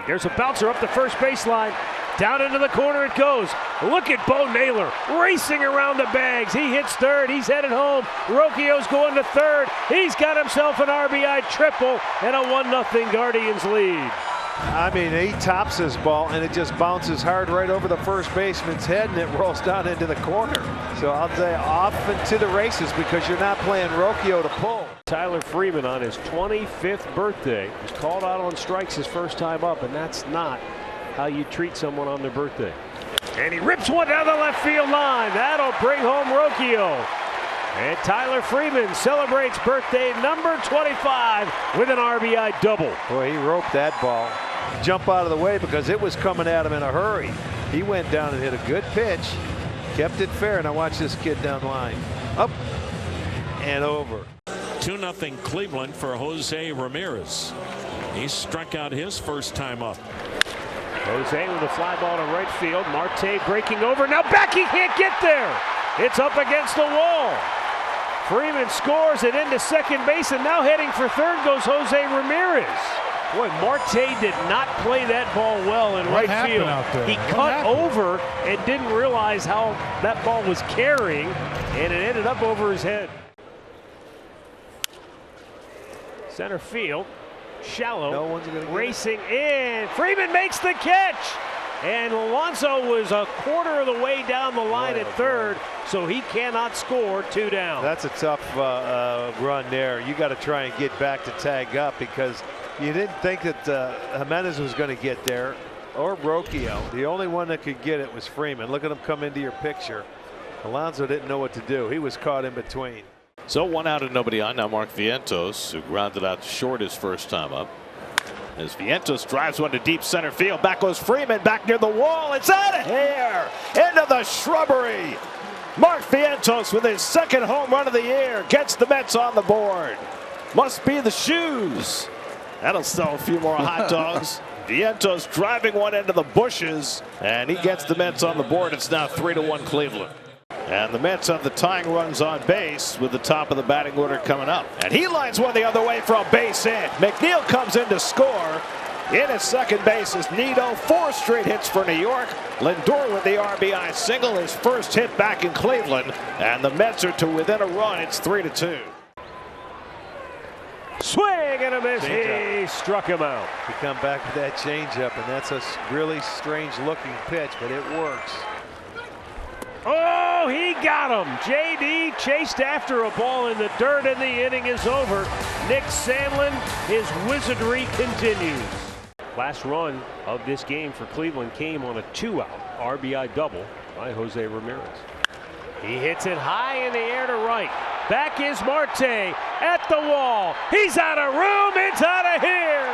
There's a bouncer up the first baseline. Down into the corner it goes. Look at Bo Naylor racing around the bags. He hits third. He's headed home. Rocchio's going to third. He's got himself an RBI triple and a 1-0 Guardians lead. I mean, he tops his ball and it just bounces hard right over the first baseman's head and it rolls down into the corner. So I'll say off and to the races because you're not playing Rocchio to pull. Tyler Freeman on his 25th birthday was called out on strikes his first time up, and that's not how you treat someone on their birthday. And he rips one down the left field line. That'll bring home Rocchio. And Tyler Freeman celebrates birthday number 25 with an RBI double. Boy, he roped that ball. Jump out of the way because it was coming at him in a hurry. He went down and hit a good pitch, kept it fair. Now watch this kid down the line. Up and over. 2-0 Cleveland for Jose Ramirez. He struck out his first time up. Jose with a fly ball to right field. Marte breaking over. Now back, he can't get there. It's up against the wall. Freeman scores it into second base, and now heading for third goes Jose Ramirez. Boy, Marte did not play that ball well in right field. He cut over and didn't realize how that ball was carrying, and it ended up over his head. Center field, shallow, no one's gonna racing in. Freeman makes the catch, and Alonso was a quarter of the way down the line at third, so he cannot score. 2 down. That's a tough run there. You got to try and get back to tag up because you didn't think that Jimenez was going to get there, or Rocchio. The only one that could get it was Freeman. Look at him come into your picture. Alonso didn't know what to do. He was caught in between. So 1 out and nobody on. Now Mark Vientos, who grounded out short his first time up. As Vientos drives one to deep center field. Back goes Freeman, back near the wall. It's out of here into the shrubbery. Mark Vientos with his second home run of the year gets the Mets on the board. Must be the shoes. That'll sell a few more hot dogs. Vientos driving one into the bushes, and he gets the Mets on the board. It's now 3-1 Cleveland. And the Mets have the tying runs on base with the top of the batting order coming up. And he lines one the other way for a base hit. McNeil comes in to score. In his second base is Nito. 4 straight hits for New York. Lindor with the RBI single, his first hit back in Cleveland. And the Mets are to within a run. It's 3-2. Swing and a miss. He struck him out. He come back with that changeup, and that's a really strange looking pitch, but it works. Oh, he got him. JD chased after a ball in the dirt, and the inning is over. Nick Sandlin, his wizardry continues. Last run of this game for Cleveland came on a 2-out RBI double by Jose Ramirez. He hits it high in the air to right. Back is Marte at the wall. He's out of room. It's out of here.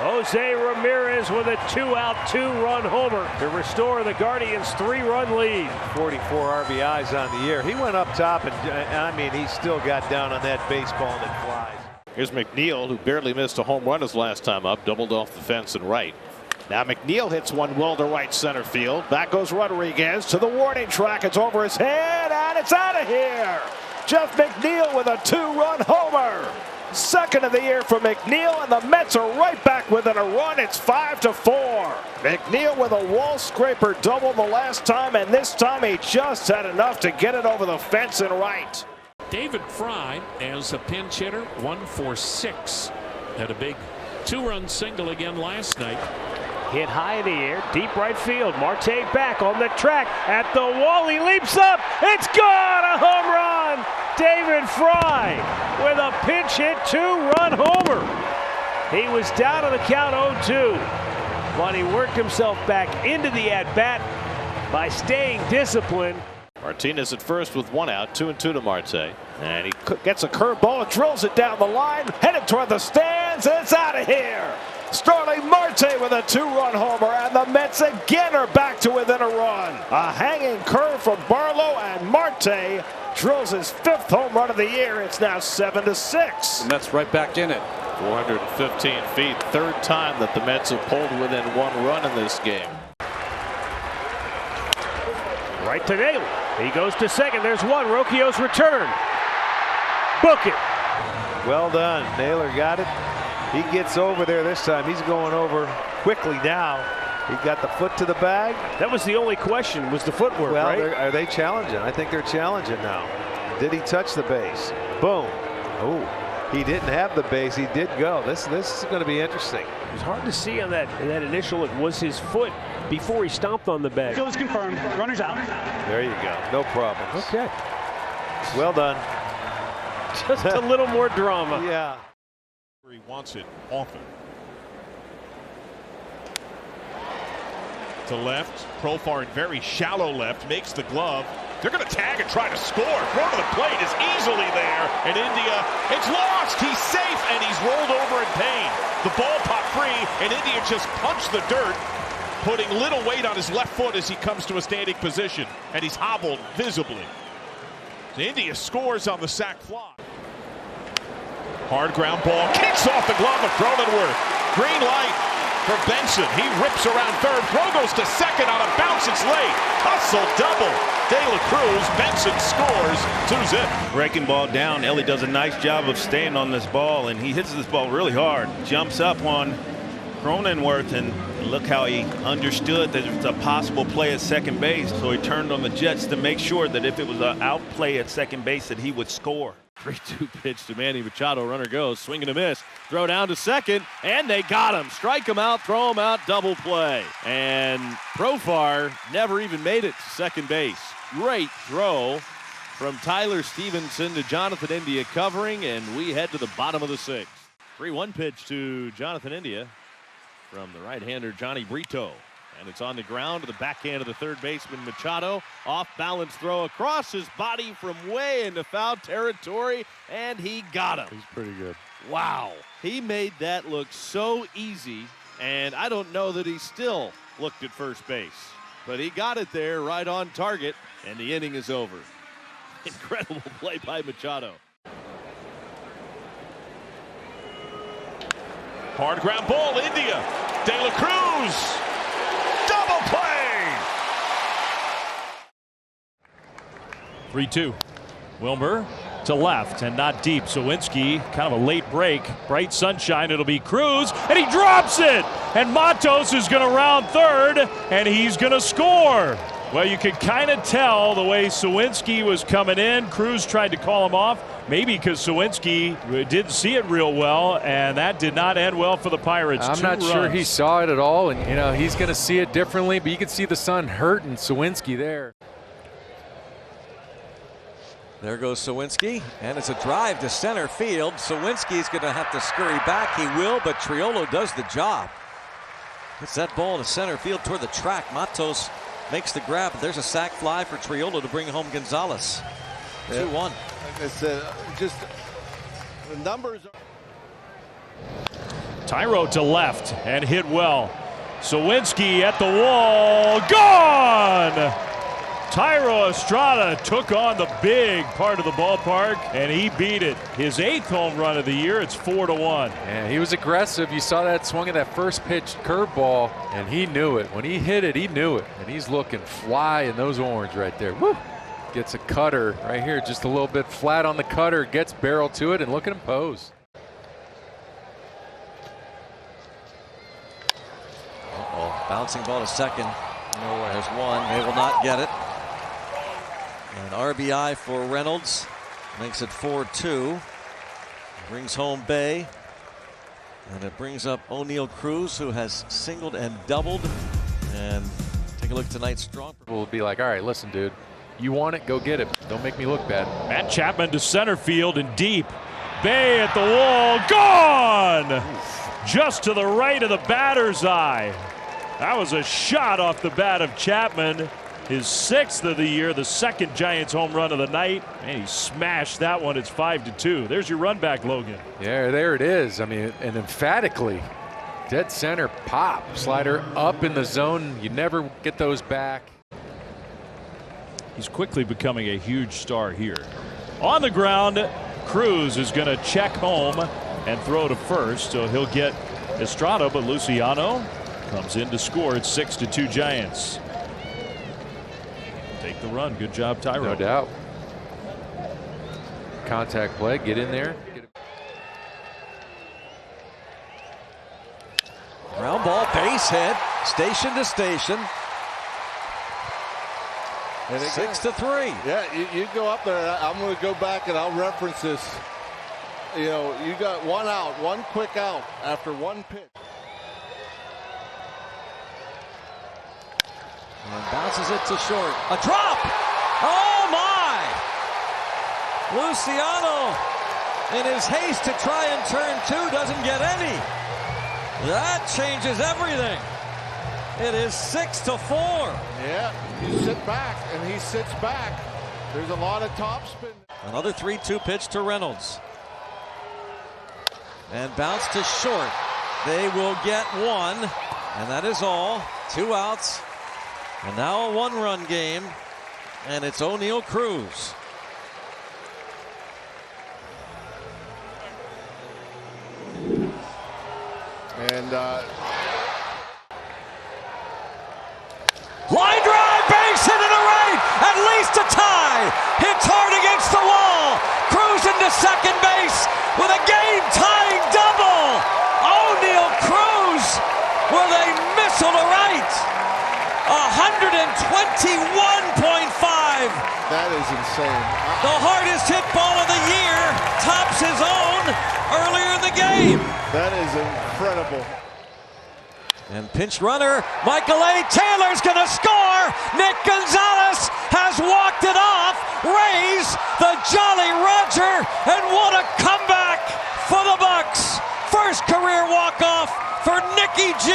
Jose Ramirez with a 2-out, 2-run homer to restore the Guardians' 3-run lead. 44 RBIs on the year. He went up top, and I mean, he still got down on that baseball and it flies. Here's McNeil, who barely missed a home run his last time up, doubled off the fence and right. Now McNeil hits one well to right center field. Back goes Rodriguez to the warning track. It's over his head, and it's out of here. Jeff McNeil with a 2-run homer. Second of the year for McNeil, and the Mets are right back within a run. It's 5-4. McNeil with a wall scraper double the last time, and this time he just had enough to get it over the fence and right. David Fry as a pinch hitter, 1 for 6. Had a big 2-run single again last night. Hit high in the air, deep right field. Marte back on the track at the wall. He leaps up. It's gone. A home run. David Fry with a pinch hit 2-run homer. He was down on the count 0-2, but he worked himself back into the at-bat by staying disciplined. Martinez at first with 1 out, 2-2 to Marte. And he gets a curveball and drills it down the line, headed toward the stands, and it's out of here. Starling Marte with a 2-run homer, and the Mets again are back to within a run. A hanging curve from Barlow, and Marte drills his 5th home run of the year. It's now 7-6. The Mets right back in it. 415 feet, 3rd time that the Mets have pulled within 1 run in this game. Right to Naylor. He goes to second. There's one. Rocchio's return. Book it. Well done. Naylor got it. He gets over there this time. He's going over quickly now. He got the foot to the bag. That was the only question, was the footwork, Well, right? are they challenging? I think they're challenging now. Did he touch the base? Boom. Oh, he didn't have the base. He did go. This is going to be interesting. It was hard to see on that initial. It was his foot before he stomped on the bag. Kill is confirmed. Runners out. There you go. No problems. Okay. Well done. Just a little more drama. Yeah. He wants it often. To left, Profar in very shallow left, makes the glove. They're going to tag and try to score. Throw to the plate is easily there. And India, it's lost. He's safe and he's rolled over in pain. The ball popped free and India just punched the dirt, putting little weight on his left foot as he comes to a standing position. And he's hobbled visibly. India scores on the sac fly. Hard ground ball, kicks off the glove of Cronenworth. Green light for Benson. He rips around third. Throw goes to second on a bounce. It's late. Hustle double. De La Cruz. Benson scores. 2-zip. Breaking ball down. Ellie does a nice job of staying on this ball, and he hits this ball really hard. Jumps up on Cronenworth, and look how he understood that it's a possible play at second base. So he turned on the Jets to make sure that if it was an outplay at second base that he would score. 3-2 pitch to Manny Machado. Runner goes, swing and a miss. Throw down to second, and they got him. Strike him out, throw him out, double play. And Profar never even made it to second base. Great throw from Tyler Stevenson to Jonathan India covering, and we head to the bottom of the sixth. 3-1 pitch to Jonathan India from the right-hander Johnny Brito. And it's on the ground to the backhand of the third baseman Machado. Off balance throw across his body from way into foul territory, and he got him. He's pretty good. Wow. He made that look so easy, and I don't know that he still looked at first base. But he got it there right on target, and the inning is over. Incredible play by Machado. Hard ground ball. India. De La Cruz. Double play. 3-2. Wilmer to left and not deep. Sawinski, kind of a late break. Bright sunshine. It'll be Cruz, and he drops it. And Matos is going to round third, and he's going to score. Well, you could kind of tell the way Sawinski was coming in. Cruz tried to call him off, maybe because Sawinski didn't see it real well, and that did not end well for the Pirates. I'm not sure he saw it at all, and you know he's going to see it differently, but you can see the sun hurting Sawinski there. There goes Sawinski, and it's a drive to center field. Sawinski's going to have to scurry back. He will, but Triolo does the job. Gets that ball to center field toward the track. Matos makes the grab. There's a sac fly for Triolo to bring home Gonzalez. 2-1. Like I said, just the numbers are... Tyro to left and hit well. Sawinski at the wall. Gone! Tyro Estrada took on the big part of the ballpark, and he beat it. His 8th home run of the year. It's 4-1. Yeah, he was aggressive. You saw that swing of that first pitch curveball, and he knew it. When he hit it, he knew it. And he's looking fly in those orange right there. Woo! Gets a cutter right here, just a little bit flat on the cutter, gets barrel to it, and look at him pose. Bouncing ball to second. There's one. They will not get it. An RBI for Reynolds. Makes it 4-2. Brings home Bay. And it brings up O'Neal Cruz, who has singled and doubled. And take a look at tonight's strong. We'll be like, all right, listen, dude. You want it, go get it. Don't make me look bad. Matt Chapman to center field and deep. Bay at the wall. Gone! Just to the right of the batter's eye. That was a shot off the bat of Chapman. His 6th of the year, the 2nd Giants home run of the night. And he smashed that one. It's 5-2. There's your run back, Logan. Yeah, there it is. I mean, and emphatically, dead center pop. Slider up in the zone. You never get those back. He's quickly becoming a huge star here. On the ground, Cruz is going to check home and throw to first. So he'll get Estrada, but Luciano comes in to score. It's 6-2 Giants. Take the run. Good job, Tyro. No doubt. Contact play. Get in there. Ground ball. base hit, station to station. 6-3. Yeah, you go up there. I'm going to go back and I'll reference this. You know, you got one out, one quick out after one pitch. And bounces it to short. A drop! Oh my! Luciano, in his haste to try and turn two, doesn't get any. That changes everything. It is 6-4. Yeah, you sit back, and he sits back. There's a lot of topspin. Another 3-2 pitch to Reynolds. And bounce to short. They will get one, and that is all. 2 outs. And now a 1-run game, and it's O'Neill Cruz. And line drive, base hit into right, at least a tie. Hits hard against the wall. Cruz into second base with a game-tying double. O'Neill Cruz with a missile to right. 121.5. that is insane. The hardest hit ball of the year tops his own earlier in the game. That is incredible. And pinch runner, Michael A. Taylor's gonna score. Nick Gonzalez has walked it off. Rays the Jolly Roger, and what a comeback for the Bucks. First career walk-off for Nicky G.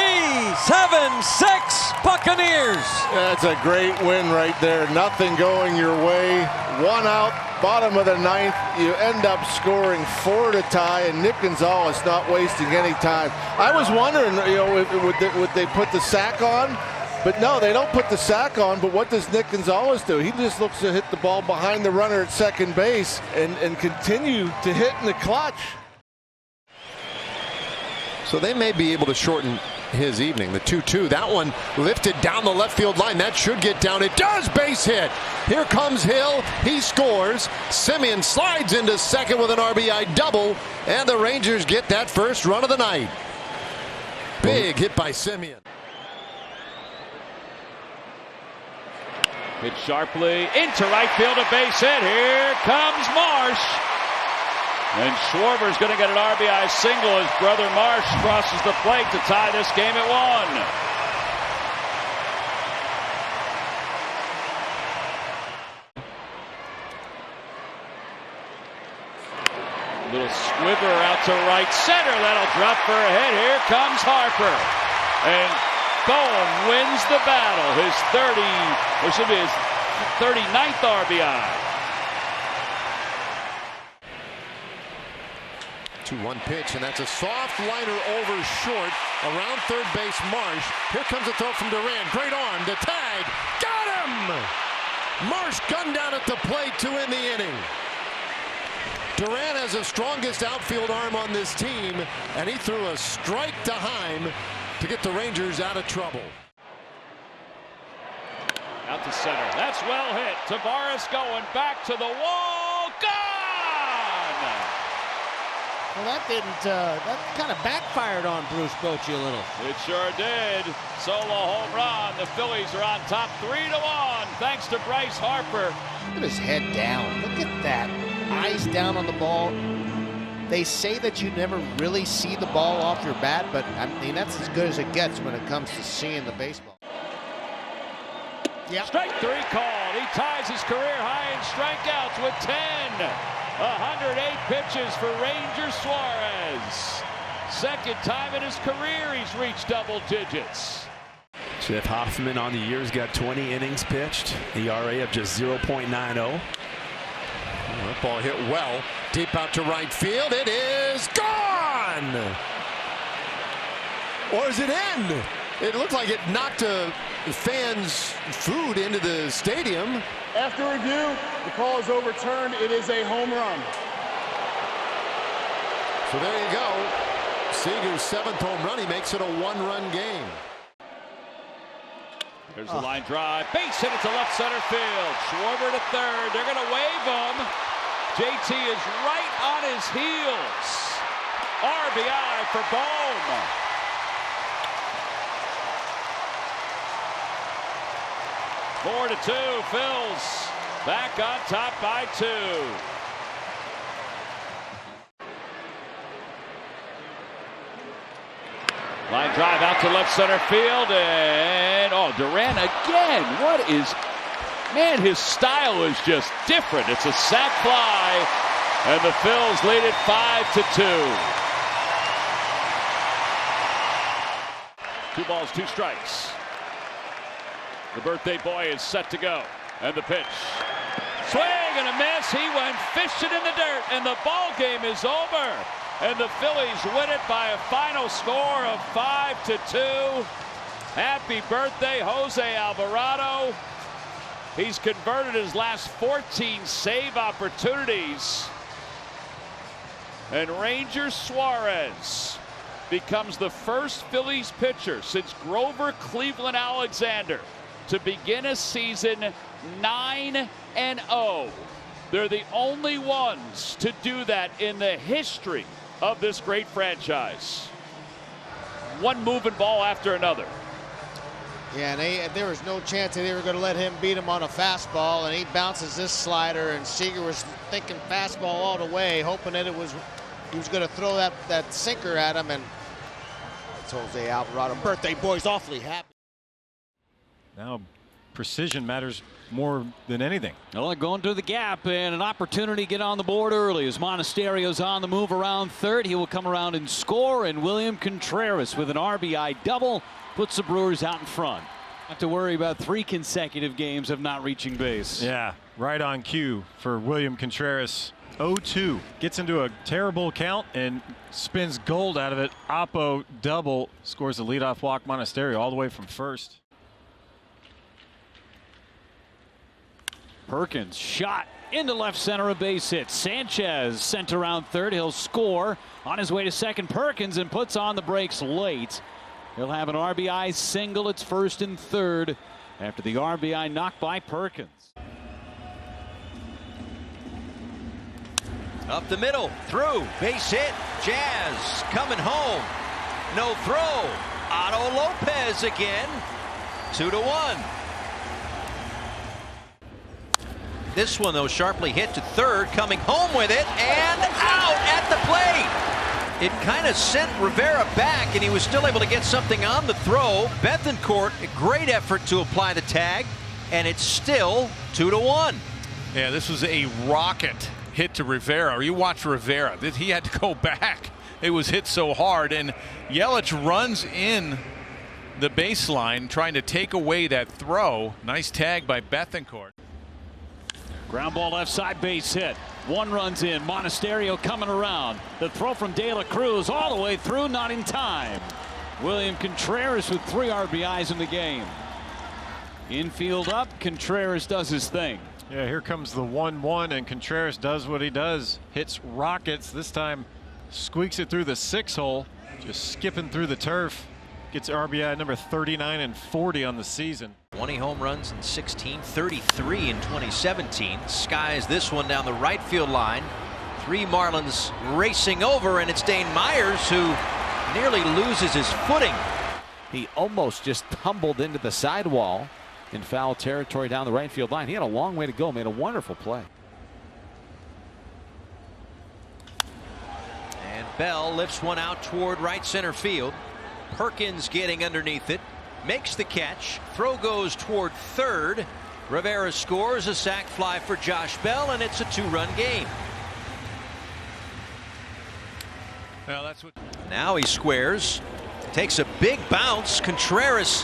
7-6 Buccaneers. That's a great win right there. Nothing going your way. 1 out, bottom of the 9th. You end up scoring 4 to tie, and Nick Gonzalez not wasting any time. I was wondering, you know, would they put the sack on? But no, they don't put the sack on. But what does Nick Gonzalez do? He just looks to hit the ball behind the runner at second base and continue to hit in the clutch. So they may be able to shorten his evening. The 2-2, that one lifted down the left field line. That should get down. It does. Base hit. Here comes Hill. He scores. Semien slides into second with an RBI double, and the Rangers get that first run of the night. Big hit by Semien. Hit sharply into right field, a base hit. Here comes Marsh. And Schwarber's going to get an RBI single as brother Marsh crosses the plate to tie this game at 1. Little squiver out to right center. That'll drop for a hit. Here comes Harper. And Bohm wins the battle. His 39th RBI. 2-1 pitch, and that's a soft liner over short around third base. Marsh. Here comes a throw from Duran. Great arm to tag. Got him! Marsh gunned down at the plate to end the inning. Duran has the strongest outfield arm on this team, and he threw a strike to Heim to get the Rangers out of trouble. Out to center. That's well hit. Tavares going back to the wall. Gone! Well, that kind of backfired on Bruce Bochy a little. It sure did. Solo home run. The Phillies are on top 3-1 thanks to Bryce Harper. Look at his head down. Look at that. Eyes down on the ball. They say that you never really see the ball off your bat, but I mean, that's as good as it gets when it comes to seeing the baseball. Yeah. Strike 3 called. He ties his career high in strikeouts with 10. 108 pitches for Ranger Suarez. Second time in his career he's reached double digits. Jeff Hoffman on the year's got 20 innings pitched. ERA of just 0.90. That ball hit well. Deep out to right field. It is gone! Or does it end? It looked like it knocked a fan's food into the stadium. After review, the call is overturned. It is a home run. So there you go. Seager's 7th home run. He makes it a 1-run game. There's the line drive. Base hit it to left center field. Schwarber to third. They're going to wave him. JT is right on his heels. RBI for Bohm. 4-2. Phil's back on top by 2. Line drive out to left center field, and Duran again. What is, man, his style is just different. It's a sac fly, and the Phils lead it 5-2. 2 balls, 2 strikes. The birthday boy is set to go, and the pitch. Swing and a miss. He went fishing in the dirt, and the ball game is over. And the Phillies win it by a final score of 5-2. Happy birthday, Jose Alvarado. He's converted his last 14 save opportunities. And Ranger Suarez becomes the first Phillies pitcher since Grover Cleveland Alexander to begin a season 9-0. They're the only ones to do that in the history of this great franchise. One moving ball after another. Yeah, and there was no chance that they were going to let him beat him on a fastball, and he bounces this slider, and Seager was thinking fastball all the way, hoping that he was going to throw that sinker at him, and it's Jose Alvarado. Birthday boy's awfully happy. Now precision matters more than anything. Well, going to the gap, and an opportunity to get on the board early as Monasterio's on the move around third. He will come around and score, and William Contreras with an RBI double puts the Brewers out in front. Have to worry about 3 consecutive games of not reaching base. Yeah, right on cue for William Contreras. 0-2, gets into a terrible count and spins gold out of it. Oppo double, scores the leadoff walk. Monasterio all the way from first. Perkins shot into left center, a base hit. Sanchez sent around third. He'll score on his way to second. Perkins and puts on the brakes late. He'll have an RBI single. It's first and third after the RBI knocked by Perkins. Up the middle, through, base hit. Jazz coming home. No throw. Otto Lopez again. 2-1. This one, though, sharply hit to third, coming home with it, and out at the plate. It kind of sent Rivera back, and he was still able to get something on the throw. Bethancourt, a great effort to apply the tag, and it's still 2-1. Yeah, this was a rocket hit to Rivera. You watch Rivera. He had to go back. It was hit so hard, and Yelich runs in the baseline trying to take away that throw. Nice tag by Bethancourt. Ground ball left side, base hit. 1 runs in. Monasterio coming around. The throw from De La Cruz all the way through, not in time. William Contreras with 3 RBIs in the game. Infield up, Contreras does his thing. Yeah, here comes the 1-1, and Contreras does what he does. Hits rockets. This time squeaks it through the 6 hole. Just skipping through the turf. Gets RBI number 39 and 40 on the season. 20 home runs in 16, 33 in 2017. Skies this one down the right field line. 3 Marlins racing over, and it's Dane Myers who nearly loses his footing. He almost just tumbled into the sidewall in foul territory down the right field line. He had a long way to go, made a wonderful play. And Bell lifts one out toward right center field. Perkins getting underneath it, makes the catch. Throw goes toward third. Rivera scores a sac fly for Josh Bell, and it's a 2-run game. Well, that's what. Now he squares, takes a big bounce. Contreras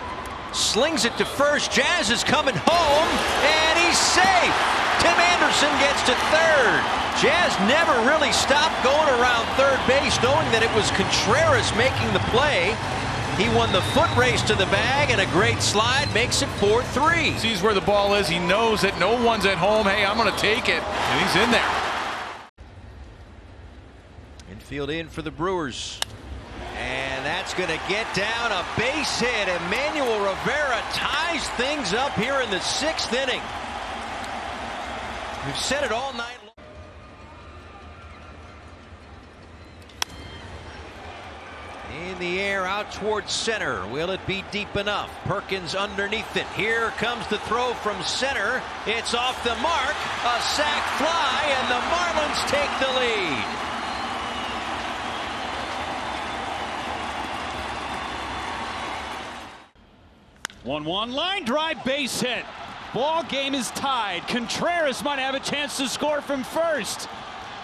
slings it to first. Jazz is coming home, and he's safe. Tim Anderson gets to third. Jazz never really stopped going around third base, knowing that it was Contreras making the play. He won the foot race to the bag, and a great slide makes it 4-3. Sees where the ball is. He knows that no one's at home. Hey, I'm going to take it, and he's in there. Infield in for the Brewers. And that's going to get down, a base hit. Emmanuel Rivera ties things up here in the 6th inning. We've said it all night long. in the air out towards center. Will it be deep enough? Perkins underneath it. Here comes the throw from center. It's off the mark. A sac fly, and the Marlins take the lead. One line drive, base hit. Ball game is tied. Contreras might have a chance to score from first.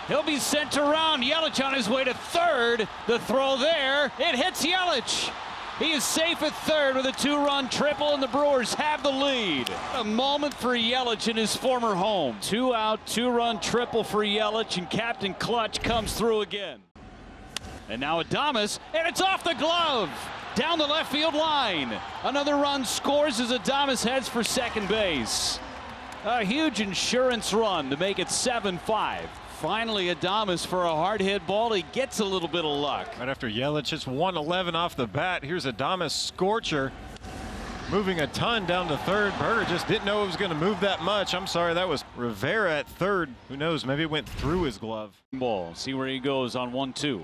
He'll be sent around. Yelich on his way to third. The throw there. It hits Yelich. He is safe at third with a 2-run triple, and the Brewers have the lead. A moment for Yelich in his former home. 2-out, 2-run triple for Yelich, and Captain Clutch comes through again. And now Adames, and it's off the glove. Down the left field line. Another run scores as Adames heads for second base. A huge insurance run to make it 7-5. Finally, Adames for a hard hit ball. He gets a little bit of luck. Right after Yelich hits 111 off the bat, here's Adames scorcher. Moving a ton down to third. Berger just didn't know it was going to move that much. I'm sorry, that was Rivera at third. Who knows, maybe it went through his glove. Ball. See where he goes on 1-2.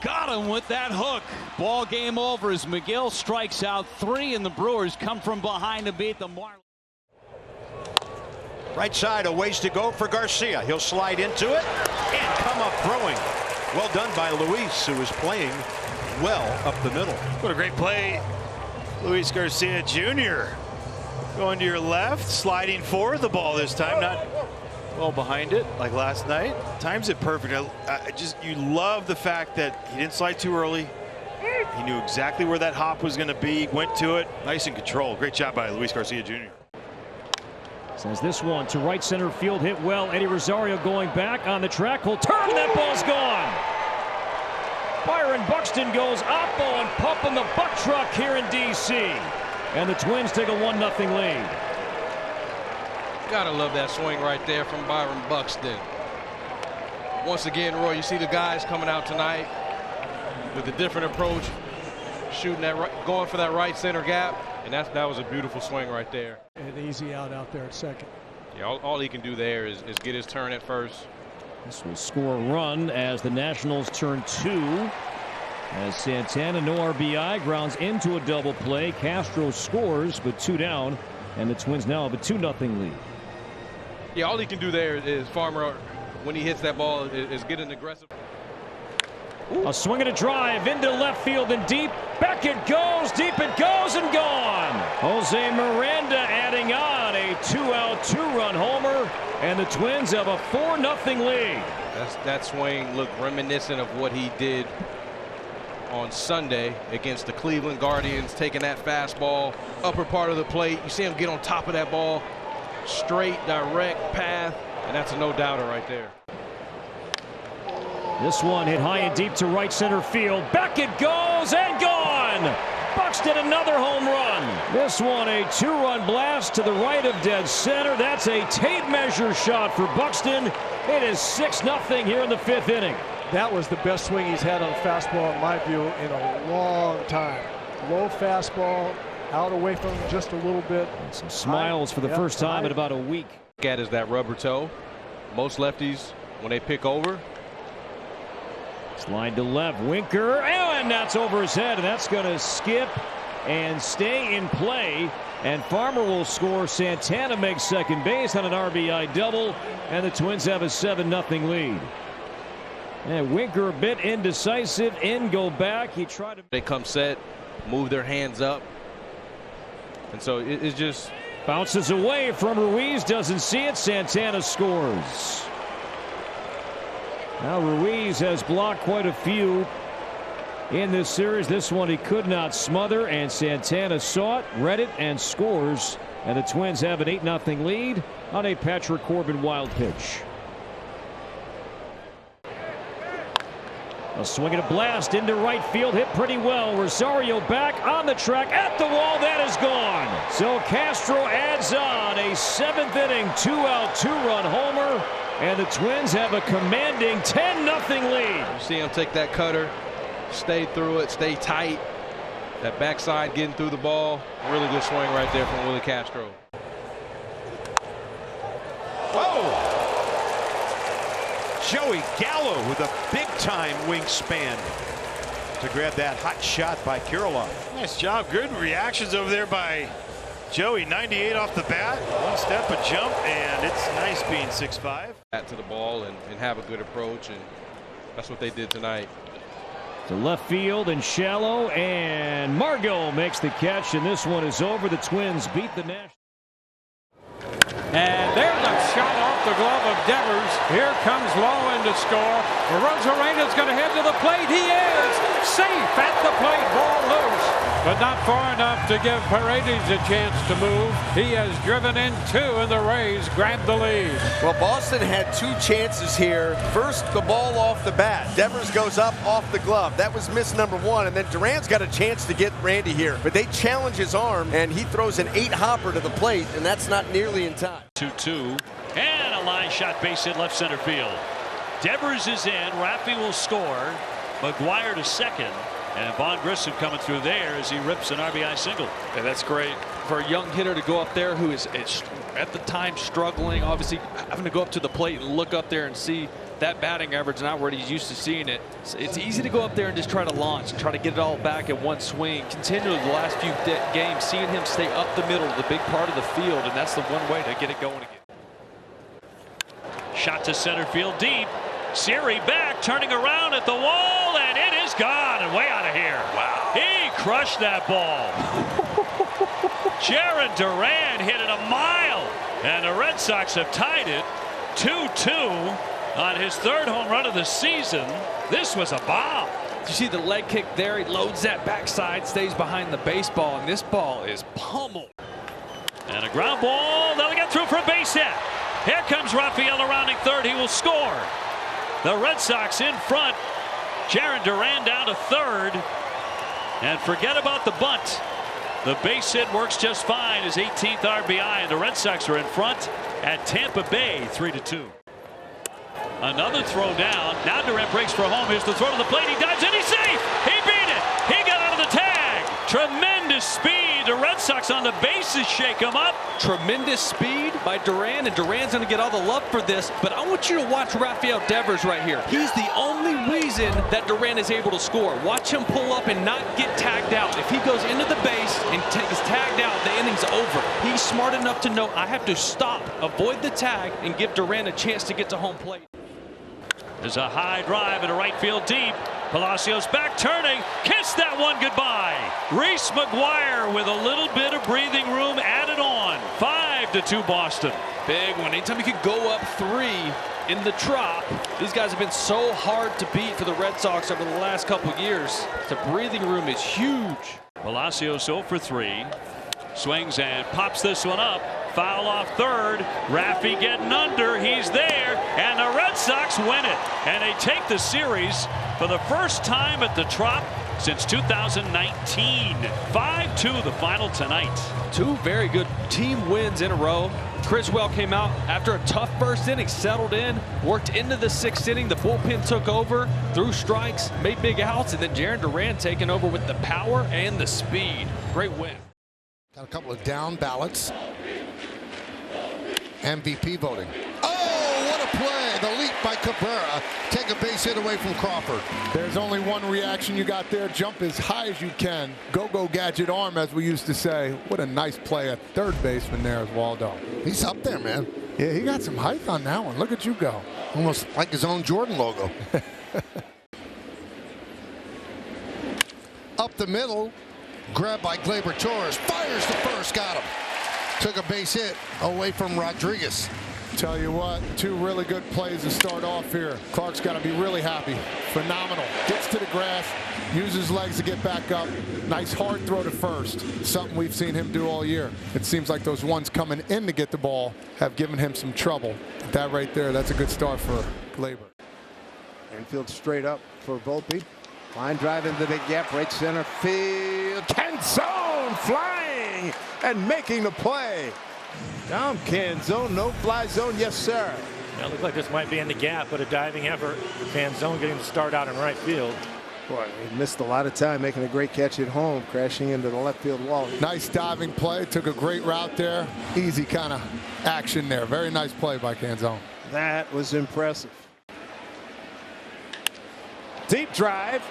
Got him with that hook. Ball game over as Miguel strikes out 3, and the Brewers come from behind to beat the Marlins. Right side, a ways to go for Garcia. He'll slide into it and come up throwing. Well done by Luis, who is playing well up the middle. What a great play. Luis Garcia Jr. going to your left, sliding for the ball this time, not well behind it like last night. Times it perfect. You love the fact that he didn't slide too early. He knew exactly where that hop was going to be, went to it, nice and controlled. Great job by Luis Garcia Jr. Says this one to right center field, hit well. Eddie Rosario going back on the track. He'll turn, that ball's gone. Byron Buxton goes oppo and pumping the buck truck here in D.C. And the Twins take a 1-0 lead. Gotta love that swing right there from Byron Buxton. Once again, Roy, you see the guys coming out tonight with a different approach, shooting that right, going for that right center gap, and that was a beautiful swing right there. An easy out there at second. Yeah, all he can do there is get his turn at first. This will score a run as the Nationals turn 2. As Santana, no RBI, grounds into a double play. Castro scores, but 2 down, and the Twins now have a 2-0 lead. Yeah, all he can do there is Farmer, when he hits that ball, is get an aggressive. A swing and a drive into left field and deep. Back it goes, deep it goes, and gone. Jose Miranda adding on a 2-out, 2-run homer, and the Twins have a 4-0 lead. That swing looked reminiscent of what he did on Sunday against the Cleveland Guardians, taking that fastball upper part of the plate. You see him get on top of that ball, straight, direct path, and that's a no-doubter right there. This one hit high and deep to right center field. Back it goes and gone. Buxton another home run. This one a 2-run blast to the right of dead center. That's a tape measure shot for Buxton. It is 6-0 here in the 5th inning. That was the best swing he's had on fastball, in my view, in a long time. Low fastball, out away from him just a little bit. And some smiles for the first time in about a week. At is that rubber toe. Most lefties, when they pick over, slide to left, Winker, and that's over his head, and that's going to skip and stay in play. And Farmer will score. Santana makes second base on an RBI double, and the Twins have a 7-0 lead. And Winker a bit indecisive, go back. He tried to. They come set, move their hands up, and so it's just bounces away from Ruiz, doesn't see it. Santana scores. Now Ruiz has blocked quite a few in this series. This one he could not smother, and Santana saw it, read it, and scores. And the Twins have an 8-0 lead on a Patrick Corbin wild pitch. A swing and a blast into right field, hit pretty well. Rosario back on the track at the wall, that is gone. So Castro adds on a 7th inning 2-out, 2-run homer. And the Twins have a commanding 10-0 lead. You see him take that cutter, stay through it, stay tight. That backside getting through the ball. Really good swing right there from Willie Castro. Whoa! Joey Gallo with a big-time wingspan. to grab that hot shot by Kirilloff. Nice job. Good reactions over there by Joey. 98 off the bat. One step, a jump, and it's nice being 6'5". To the ball and have a good approach, and that's what they did tonight. To left field and shallow, and Margot makes the catch, and this one is over. The Twins beat the Nationals. And there's a shot off the glove of Devers. Here comes Lowen to score. Rosarena's going to head to the plate. He is safe at the plate. Ball loose, but not far enough to give Paredes a chance to move. He has driven in 2, and the Rays grab the lead. Well, Boston had 2 chances here. First, the ball off the bat. Devers goes up off the glove. That was miss number 1, and then Duran's got a chance to get Randy here. But they challenge his arm, and he throws an 8-hopper to the plate, and that's not nearly in time. 2-2, and a line shot, base hit left center field. Devers is in. Raffy will score. McGuire to second, and Vaughn Grissom coming through there as he rips an RBI single. And that's great for a young hitter to go up there who is at the time struggling, obviously having to go up to the plate and look up there and see that batting average, not where he's used to seeing it. It's easy to go up there and just try to launch, try to get it all back in one swing. Continually the last few games, seeing him stay up the middle, the big part of the field, and that's the one way to get it going again. Shot to center field deep. Siri back, turning around at the wall, and it is gone and way out of here. Wow. He crushed that ball. Jaron Duran hit it a mile, and the Red Sox have tied it 2-2 on his 3rd home run of the season. This was a bomb. You see the leg kick there. He loads that backside, stays behind the baseball, and this ball is pummeled. And a ground ball. They'll get through for a base hit. Here comes Rafael rounding third. He will score. The Red Sox in front. Jaron Duran down to third. And forget about the bunt. The base hit works just fine. His 18th RBI, and the Red Sox are in front at Tampa Bay 3-2. Another throw down. Now Durant breaks for home. Here's the throw to the plate. He dives in. He's safe. He beat it. He got out of the tag. Tremendous speed. The Red Sox on the bases shake him up. Tremendous speed by Duran, and Duran's going to get all the love for this. But I want you to watch Rafael Devers right here. He's the only reason that Duran is able to score. Watch him pull up and not get tagged out. If he goes into the base and is tagged out, the inning's over. He's smart enough to know I have to stop, avoid the tag, and give Duran a chance to get to home plate. There's a high drive into right field deep. Palacios back turning. Kiss that one goodbye. Reese McGuire with a little bit of breathing room added on. 5-2 Boston. Big one. Anytime you can go up 3 in the Trop. These guys have been so hard to beat for the Red Sox over the last couple years. The breathing room is huge. Palacios 0 for 3. Swings and pops this one up. Foul off third. Raffy getting under. He's there. And the Red Sox win it. And they take the series for the first time at the Trop since 2019. 5-2 the final tonight. 2 very good team wins in a row. Criswell came out after a tough first inning, settled in, worked into the 6th inning. The bullpen took over, threw strikes, made big outs, and then Jaron Duran taking over with the power and the speed. Great win. Got a couple of down ballots. MVP voting. Oh, what a play. The leap by Cabrera. Take a base hit away from Crawford. There's only one reaction you got there. Jump as high as you can. Go-go gadget arm, as we used to say. What a nice play at third baseman there is Waldo. He's up there, man. Yeah, he got some height on that one. Look at you go. Almost like his own Jordan logo. Up the middle. Grabbed by Gleyber Torres. Fires to first. Got him. Took a base hit away from Rodriguez. Tell you what, 2 really good plays to start off here. Clark's got to be really happy. Phenomenal. Gets to the grass, uses legs to get back up. Nice hard throw to first. Something we've seen him do all year. It seems like those ones coming in to get the ball have given him some trouble. That right there, that's a good start for Gleyber. Infield straight up for Volpe. Line drive into the gap, right center field. Canzone flying and making the play. Down Canzone, no fly zone, yes sir. It looked like this might be in the gap, but a diving effort. Canzone getting the start out in right field. Boy, he missed a lot of time making a great catch at home, crashing into the left field wall. Nice diving play, took a great route there. Easy kind of action there. Very nice play by Canzone. That was impressive. Deep drive.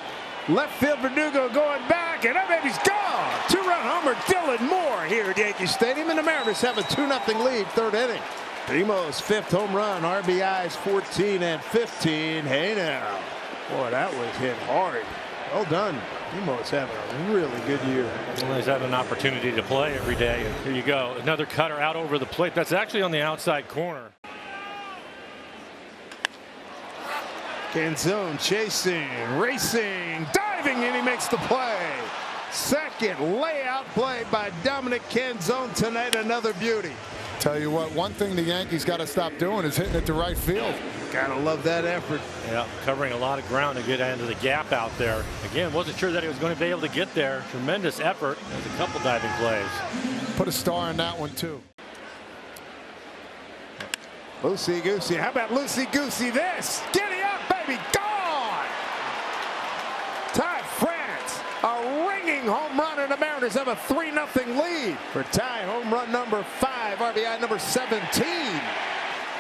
Left field, Verdugo going back, and that baby's gone. 2-run homer, Dylan Moore here at Yankee Stadium, and the Mariners have a 2-0 lead, third inning. Primo's 5th home run, RBIs 14 and 15. Hey now. Boy, that was hit hard. Well done. Primo's having a really good year. Well, he's having an opportunity to play every day. And here you go. Another cutter out over the plate. That's actually on the outside corner. Canzone chasing, racing, diving, and he makes the play. Second layout play by Dominic Canzone tonight. Another beauty. Tell you what, one thing the Yankees got to stop doing is hitting it to right field. Gotta love that effort. Yeah, covering a lot of ground to get into the gap out there. Again, wasn't sure that he was going to be able to get there. Tremendous effort. There's a couple diving plays. Put a star in that one, too. Loosey-goosey. How about loosey-goosey this? Giddy up, baby. Gone! Ty France. A ringing home run, and the Mariners have a 3-0 lead. For Ty, home run number 5, RBI number 17.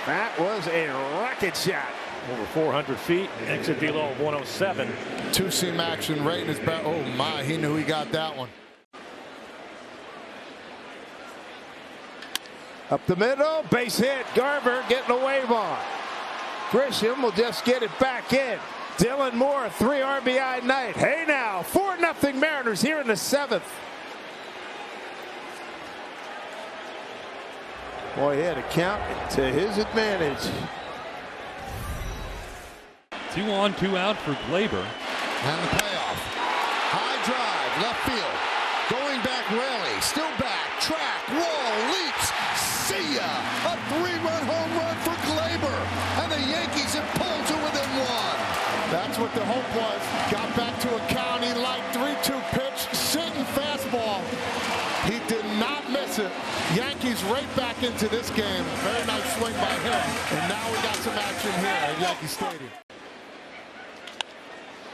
That was a rocket shot. Over 400 feet. Exit velo of 107. Two-seam action right in his back. Oh, my. He knew he got that one. Up the middle, base hit. Garver getting a wave on. Grisham will just get it back in. Dylan Moore, 3 RBI night. Hey now, 4-0 Mariners here in the 7th. Boy, he had a count to his advantage. 2 on, 2 out for Glaber. And the payoff. High drive, left field. Going back, rally, still back, track, wall, leaps. See ya! A 3-run home run for Glaber. And the Yankees have pulled to within 1. That's what the hope was. Got back to a count. He liked 3-2 pitch, sitting fastball. He did not miss it. Yankees right back into this game. Very nice swing by him. And now we got some action here at Yankee Stadium.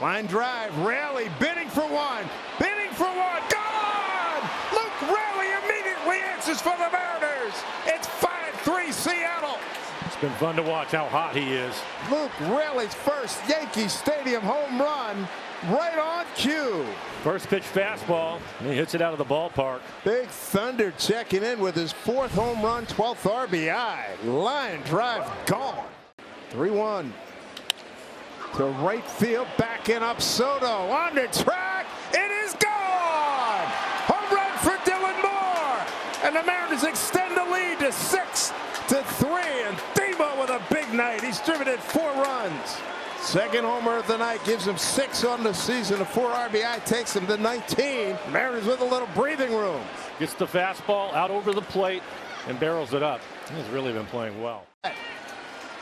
Line drive, Raleigh bidding for one. Bidding for one. Gone! Luke Raleigh immediately answers for the Mariners. It's 5-3 Seattle. It's been fun to watch how hot he is. Luke Raleigh's first Yankee Stadium home run, right on cue. First pitch fastball, and he hits it out of the ballpark. Big Thunder checking in with his 4th home run, 12th RBI. Line drive gone. 3-1 to right field, backing up Soto on the track. It is gone. Home run for Dylan Moore, and the Mariners extend the lead to 6-3. And Demo with a big night. He's distributed 4 runs. Second homer of the night gives him 6 on the season. A 4 RBI takes him to 19. Mariners with a little breathing room. Gets the fastball out over the plate and barrels it up. He's really been playing well.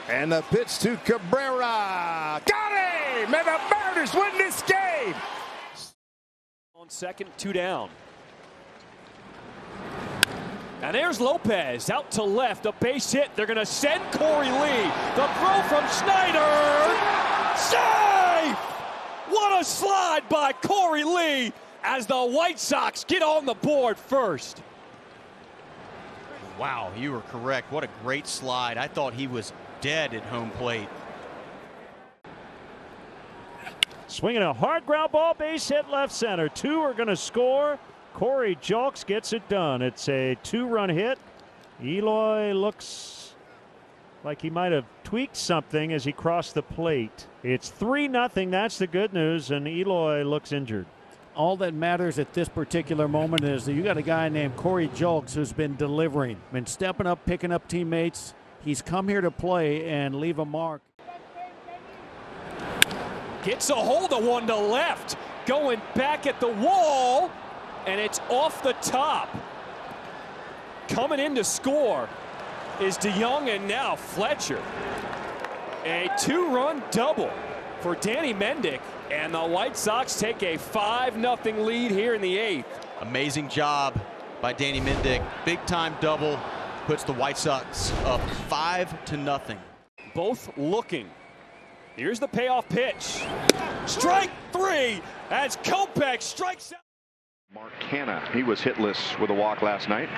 And the pitch to Cabrera. Got him! And the Mariners win this game. On second, 2 down. And there's Lopez out to left, a base hit. They're going to send Corey Lee. The throw from Schneider. Safe! What a slide by Corey Lee as the White Sox get on the board first. Wow, you were correct. What a great slide. I thought he was dead at home plate. Swinging a hard ground ball, base hit left center. 2 are going to score. Corey Julks gets it done. It's a 2-run hit. Eloy looks like he might have tweaked something as he crossed the plate. It's 3-0. That's the good news, and Eloy looks injured. All that matters at this particular moment is that you got a guy named Corey Julks who's been delivering, been stepping up, picking up teammates. He's come here to play and leave a mark. Gets a hold of one to left, going back at the wall, and it's off the top. Coming in to score is DeYoung and now Fletcher. A 2-run double for Danny Mendick, and the White Sox take a 5-0 lead here in the 8th. Amazing job by Danny Mendick. Big time double puts the White Sox up 5-0. Both looking. Here's the payoff pitch. Strike 3 as Kopech strikes out. Mark Canha, he was hitless with a walk last night.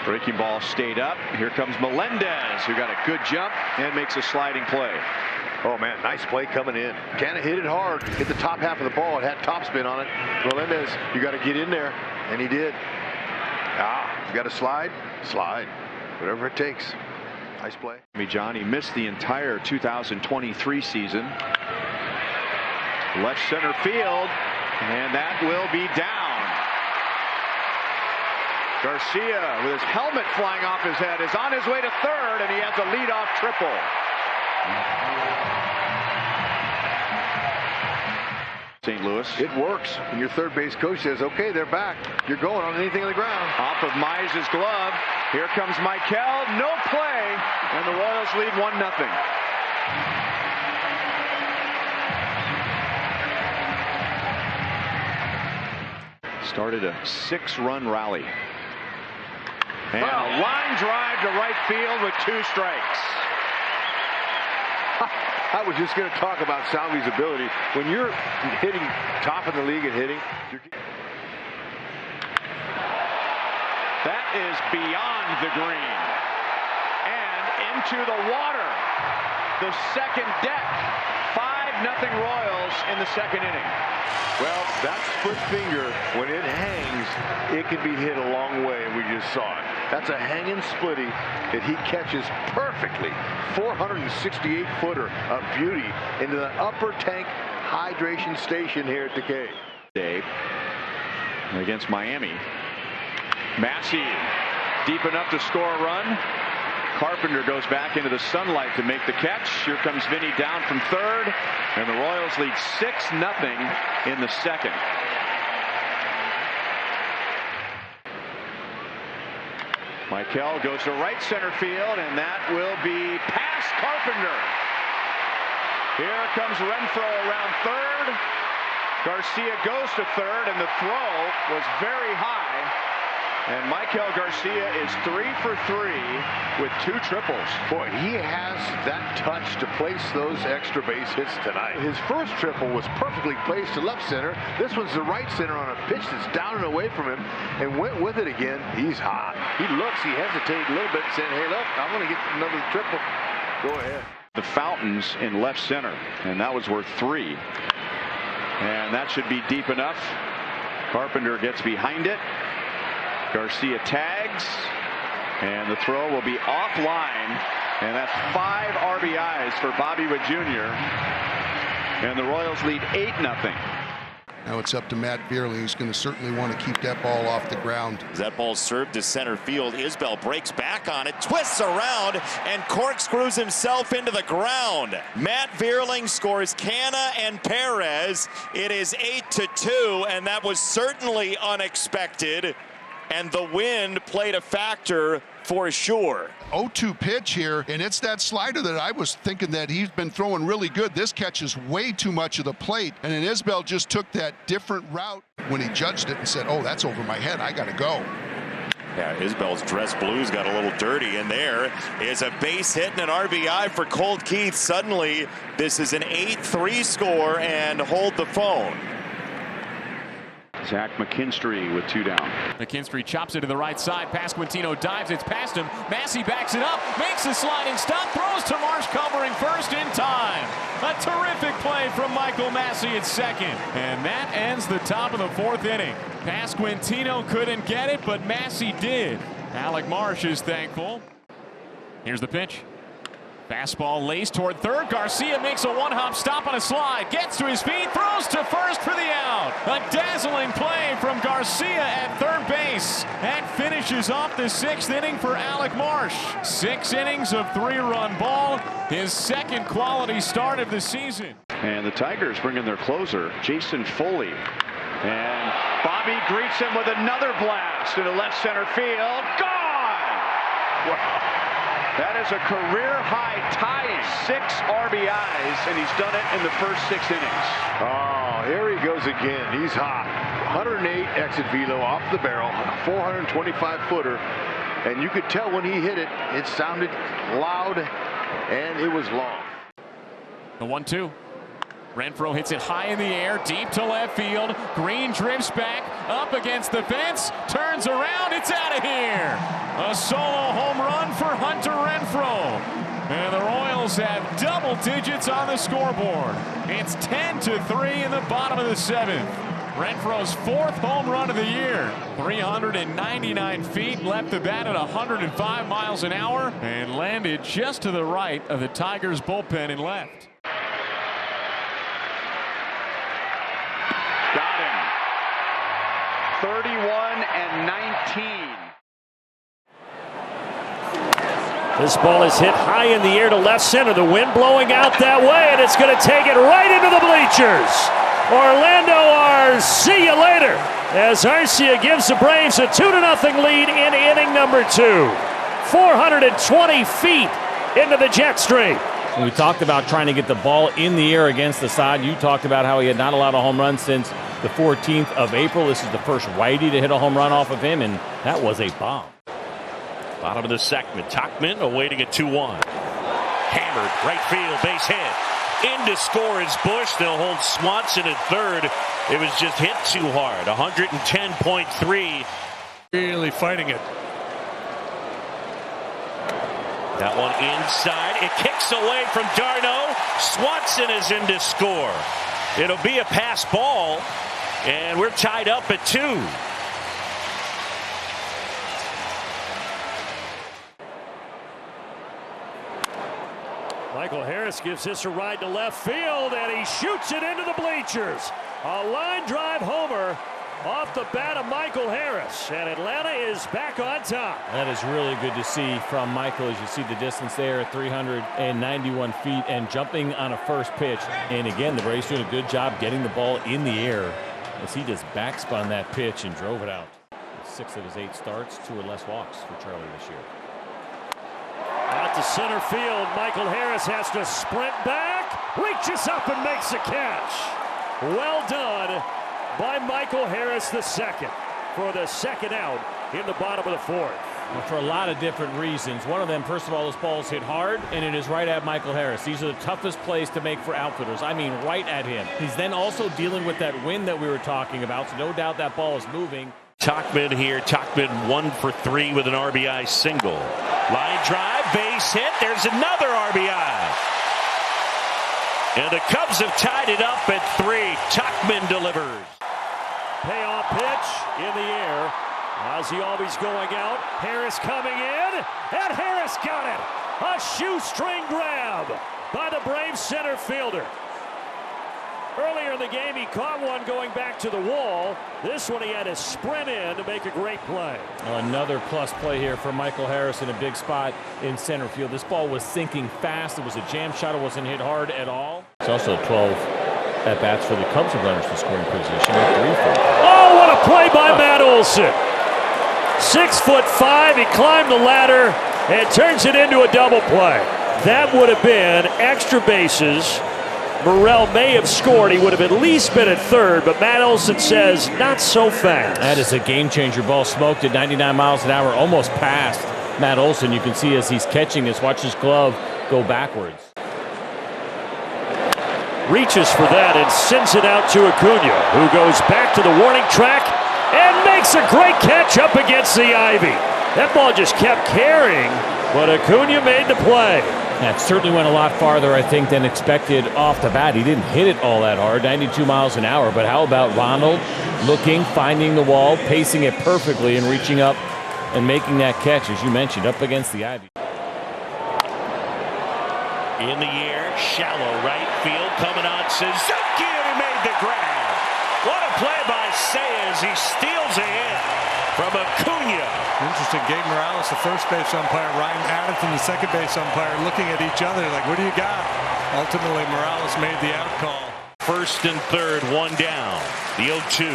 Breaking ball stayed up. Here comes Melendez, who got a good jump and makes a sliding play. Oh, man, nice play coming in. Canna hit it hard. Hit the top half of the ball. It had topspin on it. Melendez, you got to get in there. And he did. You got to slide. Slide. Whatever it takes. Nice play. John, he missed the entire 2023 season. Left center field. And that will be down. Garcia, with his helmet flying off his head, is on his way to third, and he has a leadoff triple. St. Louis. It works. And your third base coach says, okay, they're back. You're going on anything on the ground. Off of Mize' glove. Here comes Michael. No play. And the Royals lead 1-0. Started a 6-run rally. And a line drive to right field with 2 strikes. I was just going to talk about Salvi's ability. When you're hitting top of the league at hitting, that is beyond the green. And into the water. The second deck. 5-0 Royals in the second inning. Well, that split finger, when it hangs, it can be hit a long way, and we just saw it. That's a hanging splitty that he catches perfectly. 468-footer of beauty into the upper tank hydration station here at the K. Dave against Miami. Massey deep enough to score a run. Carpenter goes back into the sunlight to make the catch. Here comes Vinny down from third, and the Royals lead 6-0 in the second. Michael goes to right center field, and that will be past Carpenter. Here comes Renfroe around third. Garcia goes to third, and the throw was very high. And Michael Garcia is 3 for 3 with 2 triples. Boy, he has that touch to place those extra base hits tonight. His first triple was perfectly placed to left center. This one's the right center on a pitch that's down and away from him, and went with it again. He's hot. He looks, he hesitated a little bit, saying, hey, look, I want to get another triple. Go ahead. The fountains in left center, and that was worth 3. And that should be deep enough. Carpenter gets behind it. Garcia tags, and the throw will be offline, and that's 5 RBIs for Bobby Witt Jr. And the Royals lead 8-0. Now it's up to Matt Vierling, who's going to certainly want to keep that ball off the ground. As that ball served to center field, Isbell breaks back on it, twists around, and corkscrews himself into the ground. Matt Vierling scores Canna and Perez. It is 8-2, and that was certainly unexpected. And the wind played a factor for sure. 0-2 pitch here, and it's that slider that I was thinking that he's been throwing really good. This catches way too much of the plate, and then Isbell just took that different route when he judged it and said, oh, that's over my head, I gotta go. Yeah, Isbell's dress blues got a little dirty, and there is a base hit and an RBI for Colt Keith. Suddenly, this is an 8-3 score, and hold the phone. Zach McKinstry with 2 down. McKinstry chops it to the right side. Pasquantino dives. It's past him. Massey backs it up. Makes a sliding stop. Throws to Marsh covering first in time. A terrific play from Michael Massey at second. And that ends the top of the 4th inning. Pasquantino couldn't get it, but Massey did. Alec Marsh is thankful. Here's the pitch. Fastball laced toward third. Garcia makes a one-hop stop on a slide. Gets to his feet. Throws to first for the out. A dazzling play from Garcia at third base. That finishes off the 6th inning for Alec Marsh. 6 innings of 3-run ball. His second quality start of the season. And the Tigers bring in their closer, Jason Foley. And Bobby greets him with another blast into left center field. Gone! Wow. That is a career-high tying 6 RBIs, and he's done it in the first 6 innings. Oh, here he goes again. He's hot. 108 exit velo off the barrel, 425-footer. And you could tell when he hit it, it sounded loud, and it was long. The 1-2. Renfroe hits it high in the air, deep to left field. Green drifts back, up against the fence, turns around, it's out of here. A solo home run for Hunter Renfroe. And the Royals have double digits on the scoreboard. It's 10-3 in the bottom of the 7th. Renfroe's 4th home run of the year. 399 feet, left the bat at 105 miles an hour, and landed just to the right of the Tigers bullpen and left. Got him. 31-19. This ball is hit high in the air to left center. The wind blowing out that way, and it's going to take it right into the bleachers. Orlando R's, see you later, as Arcia gives the Braves a 2-0 lead in inning number 2. 420 feet into the jet stream. We talked about trying to get the ball in the air against the side. You talked about how he had not allowed a home run since the 14th of April. This is the first righty to hit a home run off of him, and that was a bomb. Bottom of the second, Tachman awaiting a 2-1. Hammered, right field, base hit. In to score is Bush. They'll hold Swanson at third. It was just hit too hard. 110.3. Really fighting it. That one inside. It kicks away from Darno. Swanson is in to score. It'll be a pass ball, and we're tied up at 2. Michael Harris gives this a ride to left field, and he shoots it into the bleachers. A line drive homer off the bat of Michael Harris, and Atlanta is back on top. That is really good to see from Michael, as you see the distance there at 391 feet and jumping on a first pitch. And again, the Braves doing a good job getting the ball in the air as he just backspun that pitch and drove it out. 6 of his 8 starts, 2 or less walks for Charlie this year. Out to center field, Michael Harris has to sprint back, reaches up and makes a catch. Well done by Michael Harris II for the second out in the bottom of the 4th. Well, for a lot of different reasons. One of them, first of all, this ball's hit hard, and it is right at Michael Harris. These are the toughest plays to make for outfielders. I mean, right at him. He's then also dealing with that wind that we were talking about, so no doubt that ball is moving. Tachman here. Tachman 1 for 3 with an RBI single. Line drive, base hit. There's another RBI. And the Cubs have tied it up at 3. Tachman delivers. Payoff pitch in the air. Ozzie always going out. Harris coming in, and Harris got it. A shoestring grab by the Braves center fielder. Earlier in the game, he caught one going back to the wall. This one, he had to sprint in to make a great play. Another plus play here for Michael Harris in a big spot in center field. This ball was sinking fast. It was a jam shot. It wasn't hit hard at all. It's also 12 at-bats for the Cubs of runners in scoring position. Oh, what a play by Matt Olson. 6'5", he climbed the ladder and turns it into a double play. That would have been extra bases. Morrell may have scored. He would have at least been at third, but Matt Olson says not so fast. That is a game-changer ball. Smoked at 99 miles an hour, almost past Matt Olson. You can see as he's catching this, watch his glove go backwards. Reaches for that and sends it out to Acuna, who goes back to the warning track and makes a great catch up against the ivy. That ball just kept carrying, but Acuna made the play. That certainly went a lot farther, I think, than expected off the bat. He didn't hit it all that hard, 92 miles an hour. But how about Ronald looking, finding the wall, pacing it perfectly, and reaching up and making that catch, as you mentioned, up against the ivy. In the air, shallow right field, coming on Suzuki, and he made the grab. What a play by Saez. He steals a hit from Acuna. Interesting. Gabe Morales, the first base umpire, Ryan Addington, the second base umpire, looking at each other like, what do you got? Ultimately, Morales made the out call. First and third, 1 down. The 0-2.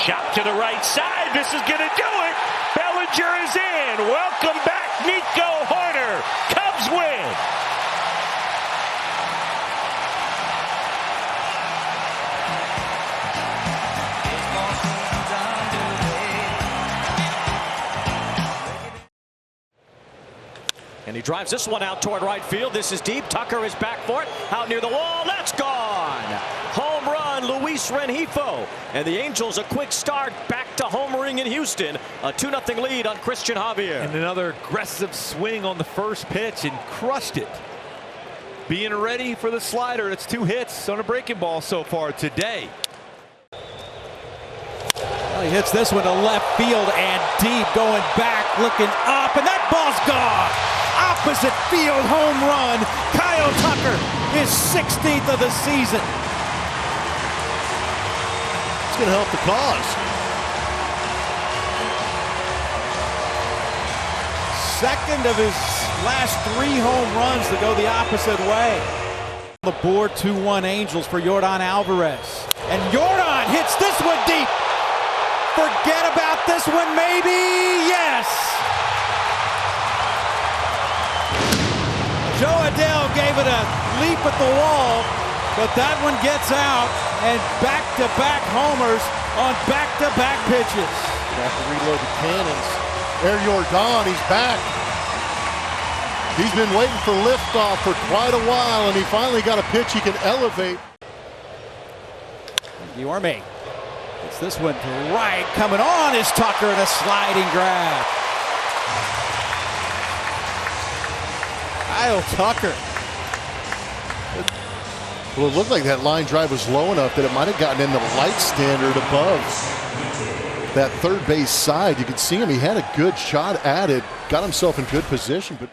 Chop to the right side. This is going to do it. Bellinger is in. Welcome back, Nico Hoerner. Cubs win. And he drives this one out toward right field. This is deep. Tucker is back for it. Out near the wall. That's gone. Home run, Luis Luis Rengifo. And the Angels a quick start back to homering in Houston. A 2-0 lead on Christian Javier. And another aggressive swing on the first pitch and crushed it. Being ready for the slider. It's 2 hits on a breaking ball so far today. Well, he hits this one to left field and deep, going back, looking up, and that ball's gone. Opposite field home run. Kyle Tucker, his 16th of the season. It's going to help the cause. Second of his last 3 home runs to go the opposite way. The board 2-1 Angels for Yordan Alvarez. And Yordan hits this one deep. Forget about this one, maybe. Yes. Joe Adele gave it a leap at the wall, but that one gets out, and back-to-back homers on back-to-back pitches. Have to reload the cannons. There Yordan, he's back. He's been waiting for liftoff for quite a while, and he finally got a pitch he can elevate. Guillorme. It's this one to right. Coming on is Tucker and a sliding grab. Kyle Tucker. Well, it looked like that line drive was low enough that it might have gotten in the light standard above that third base side. You could see him. He had a good shot at it. Got himself in good position. But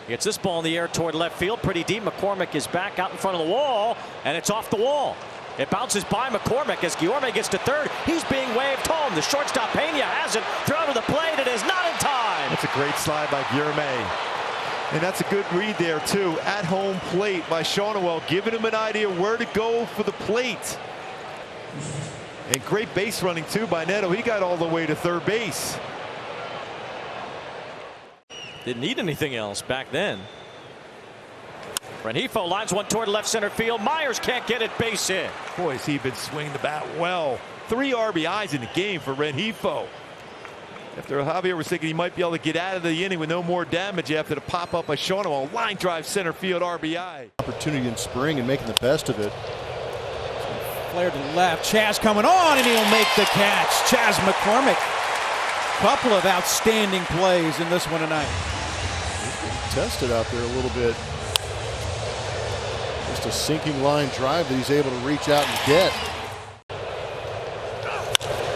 Gets this ball in the air toward left field. Pretty deep. McCormick is back out in front of the wall, and it's off the wall. It bounces by McCormick as Guillorme gets to third. He's being waved home. The shortstop Pena has it. Throw to the plate. It is not in time. That's a great slide by Guillorme. And that's a good read there, too. At home plate by Shawnuel, giving him an idea where to go for the plate. And great base running, too, by Neto. He got all the way to third base. Didn't need anything else back then. Rengifo lines one toward left center field. Myers can't get it. Base hit. Boy, has he been swinging the bat well. 3 RBIs in the game for Rengifo. After Javier was thinking he might be able to get out of the inning with no more damage after the pop-up by Shawnuel. Line drive center field RBI. Opportunity in spring and making the best of it. Flare to the left. Chaz coming on, and he'll make the catch. Chaz McCormick. Couple of outstanding plays in this one tonight. Tested out there a little bit. Just a sinking line drive that he's able to reach out and get.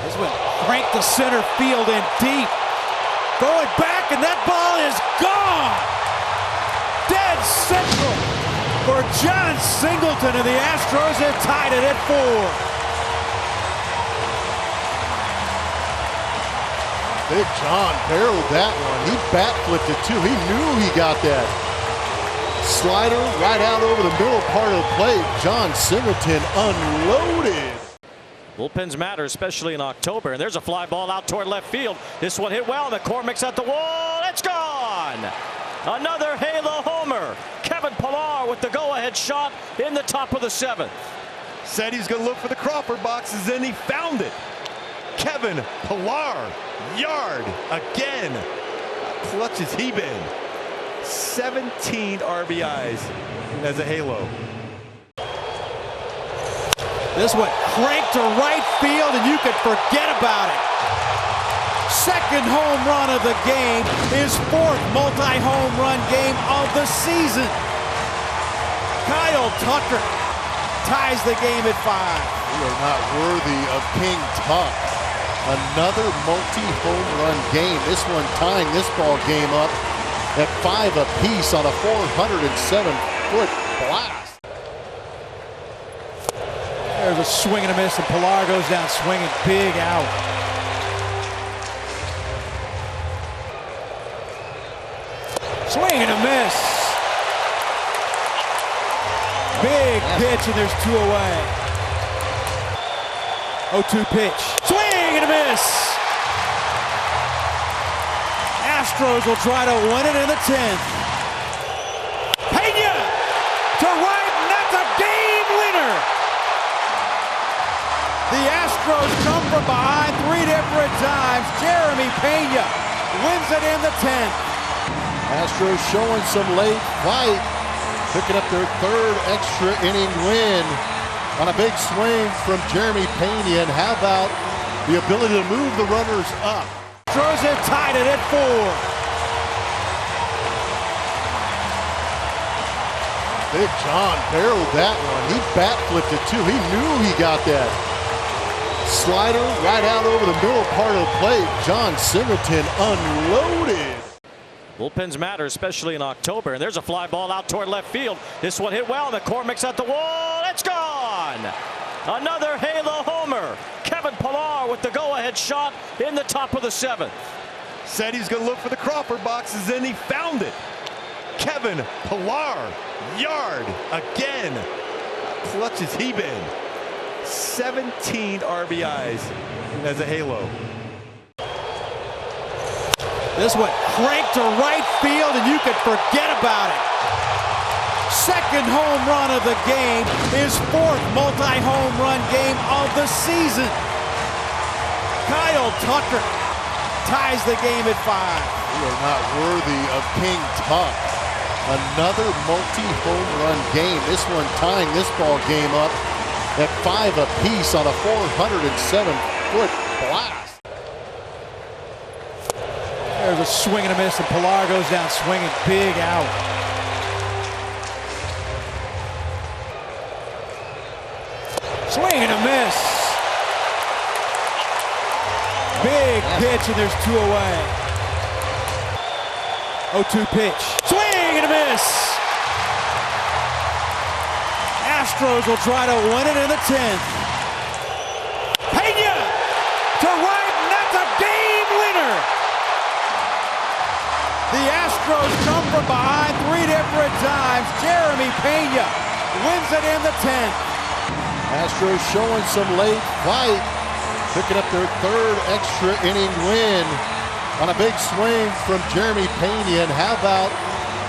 This one cranked to center field and deep. Going back, and that ball is gone. Dead central for John Singleton, and the Astros have tied it at 4. Big John barreled that one. He bat flipped it too. He knew he got that. Slider right out over the middle part of the plate. John Singleton unloaded. Bullpens matter, especially in October. And there's a fly ball out toward left field. This one hit well. McCormick's at the wall. It's gone. Another Halo homer. Kevin Pillar with the go-ahead shot in the top of the 7th. Said he's going to look for the Crawford boxes, and he found it. Kevin Pillar, yard again. How clutch has he been? 17 RBIs as a Halo. This one cranked to right field, and you could forget about it. Second home run of the game, his 4th multi-home run game of the season. Kyle Tucker ties the game at 5. We are not worthy of King Tuck. Another multi-home run game. This one tying this ball game up at 5 apiece on a 407-foot blast. There's a swing and a miss, and Pillar goes down swinging. Big out. Swing and a miss. Big pitch, and there's 2 away. 0-2 pitch. Swing and a miss. Astros will try to win it in the 10th. Pena to right, and that's a game winner. The Astros come from behind 3 different times. Jeremy Pena wins it in the 10th. Astros showing some late fight, picking up their 3rd extra inning win on a big swing from Jeremy Pena. And how about the ability to move the runners up? Throws it, tied it at 4. Big John barreled that one. He bat flipped it too. He knew he got that. Slider right out over the middle part of the plate. John Singleton unloaded. Bullpens matter, especially in October. And there's a fly ball out toward left field. This one hit well. McCormick's at the wall. It's gone. Another Halo homer. Kevin Pillar with the go-ahead shot in the top of the 7th. Said he's going to look for the Crawford boxes, and he found it. Kevin Pillar, yard again. How clutch has he been? 17 RBIs as a Halo. This one cranked to right field, and you could forget about it. Second home run of the game, his 4th multi-home run game of the season. Kyle Tucker ties the game at 5. We are not worthy of King Tuck. Another multi-home run game. This one tying this ball game up at 5 apiece on a 407-foot blast. There's a swing and a miss, and Pillar goes down swinging. Big out. Swing and a miss. Big pitch, and there's 2 away. 0-2 pitch. Swing and a miss. Astros will try to win it in the 10th. Pena to right, and that's a game winner. The Astros come from behind 3 different times. Jeremy Pena wins it in the 10th. Astros showing some late fight, picking up their 3rd extra inning win on a big swing from Jeremy Pena. And how about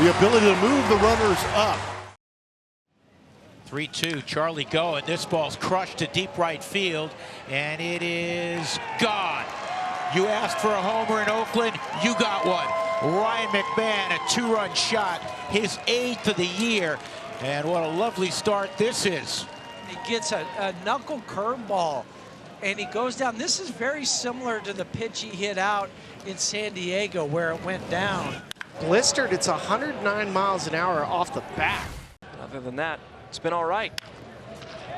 the ability to move the runners up? 3-2, Charlie going. This ball's crushed to deep right field, and it is gone. You asked for a homer in Oakland, you got one. Ryan McMahon, a 2-run shot, his 8th of the year. And what a lovely start this is. He gets a knuckle curveball, and he goes down. This is very similar to the pitch he hit out in San Diego where it went down. Blistered, it's 109 miles an hour off the bat. Other than that, it's been all right.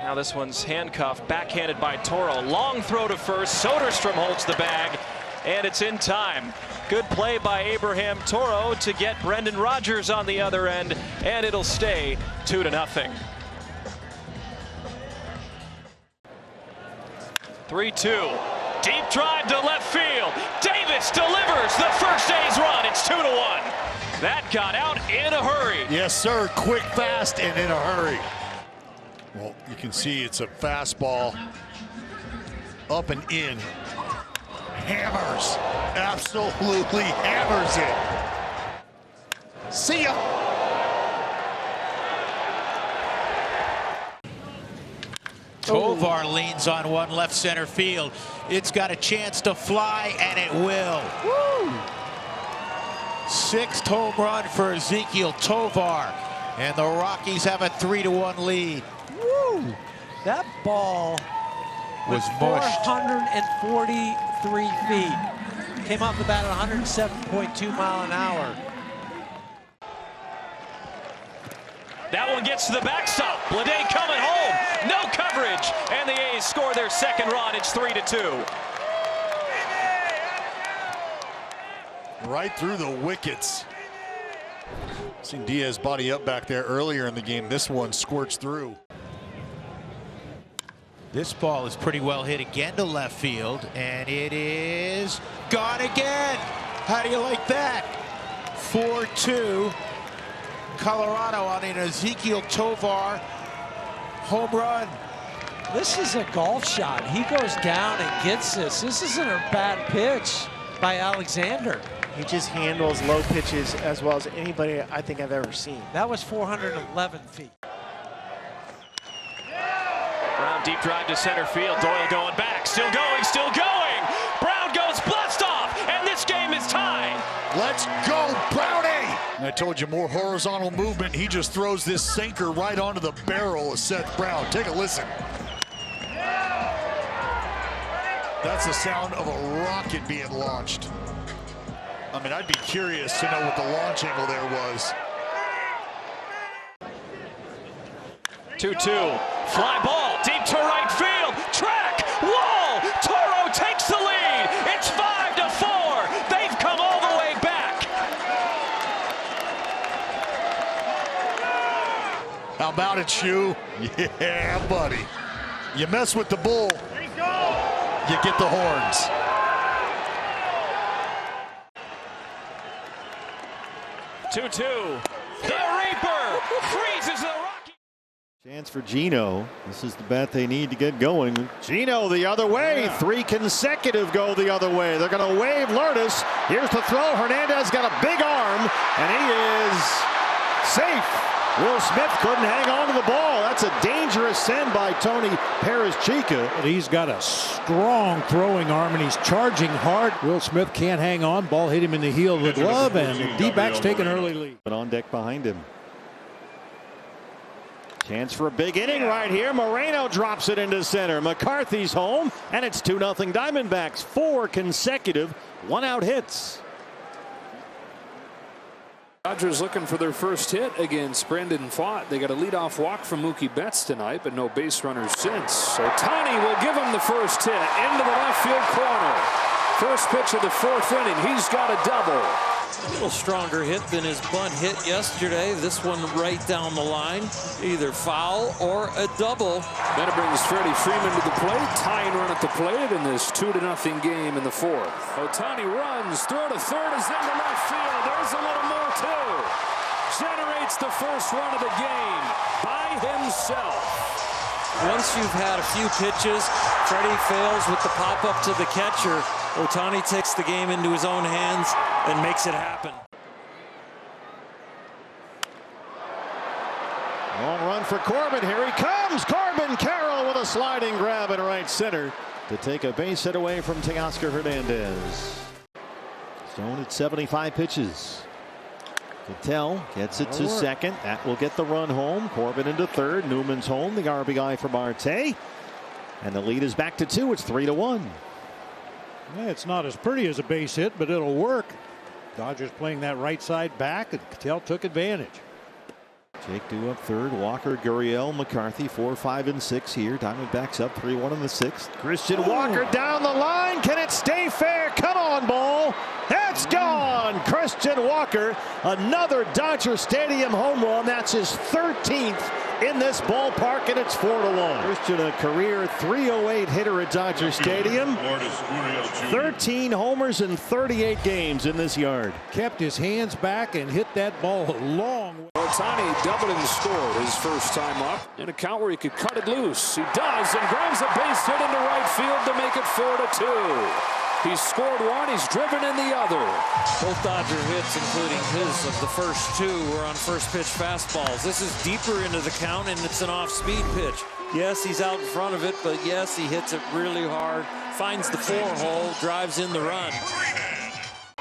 Now this one's handcuffed, backhanded by Toro. Long throw to first. Soderstrom holds the bag, and it's in time. Good play by Abraham Toro to get Brendan Rodgers on the other end, and it'll stay 2-0. 3-2. Deep drive to left field. Davis delivers the first A's run. It's 2-1. That got out in a hurry. Yes, sir. Quick, fast, and in a hurry. Well, you can see it's a fastball up and in. Hammers. Absolutely hammers it. See ya. Tovar leans on one left center field. It's got a chance to fly, and it will. Woo! 6th home run for Ezekiel Tovar, and the Rockies have a 3-1 lead. Woo! That ball was 443 feet. Came off the bat at 107.2 mile an hour. That one gets to the backstop. Bleday coming home. No coverage. And the A's score their 2nd run. It's 3-2. Right through the wickets. Seen Diaz body up back there earlier in the game. This one squirts through. This ball is pretty well hit again to left field, and it is gone again. How do you like that? 4-2. Colorado on an Ezekiel Tovar home run. This is a golf shot. He goes down and gets this. This isn't a bad pitch by Alexander. He just handles low pitches as well as anybody I think I've ever seen. That was 411 feet. Brown deep drive to center field. Doyle going back. Still going, still going. Brown goes blast off, and this game is tied. Let's go, Brownie! And I told you, more horizontal movement. He just throws this sinker right onto the barrel of Seth Brown. Take a listen. That's the sound of a rocket being launched. I mean, I'd be curious to know what the launch angle there was. 2-2. Fly ball deep to right field. Track. Wall. Toro takes the lead. It's 5-4. They've come all the way back. How about it, Shu? Yeah, buddy. You mess with the bull, you get the horns. The Reaper freezes the Rocky. Chance for Gino. This is the bat they need to get going. Gino the other way. 3 consecutive go the other way. They're going to wave Lourdes. Here's the throw. Hernandez got a big arm, and he is safe. Will Smith couldn't hang on to the ball. That's a dangerous send by Tony Perez-Chica. He's got a strong throwing arm, and he's charging hard. Will Smith can't hang on. Ball hit him in the heel of the glove, and the D-backs take an early lead. But on deck behind him. Chance for a big inning right here. Moreno drops it into center. McCarthy's home, and it's 2-0 Diamondbacks. 4 consecutive one-out hits. Dodgers looking for their first hit against Brendan Pfaadt. They got a leadoff walk from Mookie Betts tonight, but no base runners since. Ohtani will give him the first hit into the left field corner. First pitch of the 4th inning. He's got a double. A little stronger hit than his bunt hit yesterday. This one right down the line, either foul or a double. Then it brings Freddie Freeman to the plate. Tying run at the plate in this 2-0 game in the 4th. Ohtani runs, throw to third is into left field. There's a little more too. Generates the first run of the game by himself. Once you've had a few pitches, Freddie fails with the pop-up to the catcher. Ohtani takes the game into his own hands and makes it happen. Long run for Corbin. Here he comes. Corbin Carroll with a sliding grab in right center to take a base hit away from Teoscar Hernandez. Stone at 75 pitches. Cattell gets it to second. That will get the run home. Corbin into third. Newman's home. The RBI for Marte. And the lead is back to 2. It's 3-1. Yeah, it's not as pretty as a base hit, but it'll work. Dodgers playing that right side back, and Cattell took advantage. Jake Dew up third. Walker, Gurriel, McCarthy 4, 5, and 6 here. Diamondbacks up 3-1 in the 6th. Christian Walker down the line. Can it stay fair? Come on, ball. That's gone. Christian Walker, another Dodger Stadium home run. That's his 13th in this ballpark, and it's 4-1. Christian, a career .308 hitter at Dodger Stadium. 13 homers in 38 games in this yard. Kept his hands back and hit that ball a long way. Ohtani doubled and scored his first time up in a count where he could cut it loose. He does and grabs a base hit into right field to make it 4-2. He's scored one, he's driven in the other. Both Dodger hits, including his of the first 2, were on first pitch fastballs. This is deeper into the count, and it's an off-speed pitch. Yes, he's out in front of it, but yes, he hits it really hard. Finds the 4-hole, drives in the run.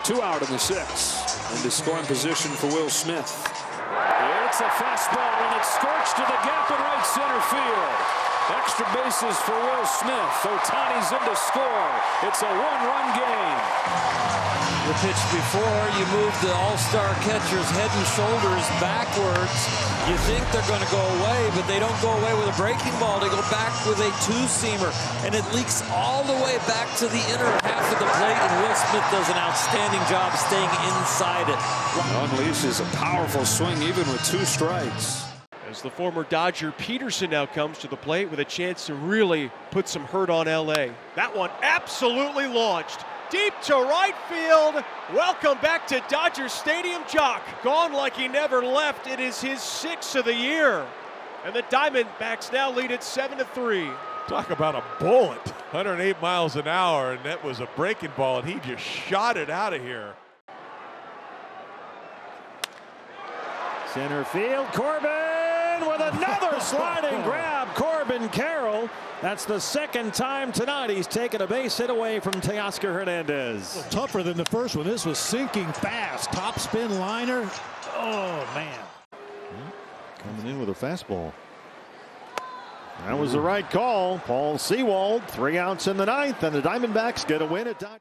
2 out in the 6th. Into scoring position for Will Smith. It's a fastball, and it's scorched to the gap in right center field. Extra bases for Will Smith. Ohtani's in to score. It's a 1-run game. The pitch before, you move the all-star catcher's head and shoulders backwards. You think they're going to go away, but they don't go away with a breaking ball. They go back with a 2-seamer, and it leaks all the way back to the inner half of the plate, and Will Smith does an outstanding job staying inside it. Unleashes a powerful swing even with 2 strikes. As the former Dodger Peterson now comes to the plate with a chance to really put some hurt on LA. That one absolutely launched. Deep to right field. Welcome back to Dodger Stadium, Jock. Gone like he never left. It is his 6th of the year. And the Diamondbacks now lead at 7-3. Talk about a bullet. 108 miles an hour, and that was a breaking ball, and he just shot it out of here. Center field, Corbin, in with another sliding grab. Corbin Carroll. That's the second time tonight he's taken a base hit away from Teoscar Hernandez. Tougher than the first one. This was sinking fast. Top spin liner. Oh, man. Coming in with a fastball. That was the right call. Paul Sewald, 3 outs in the ninth, and the Diamondbacks get a win at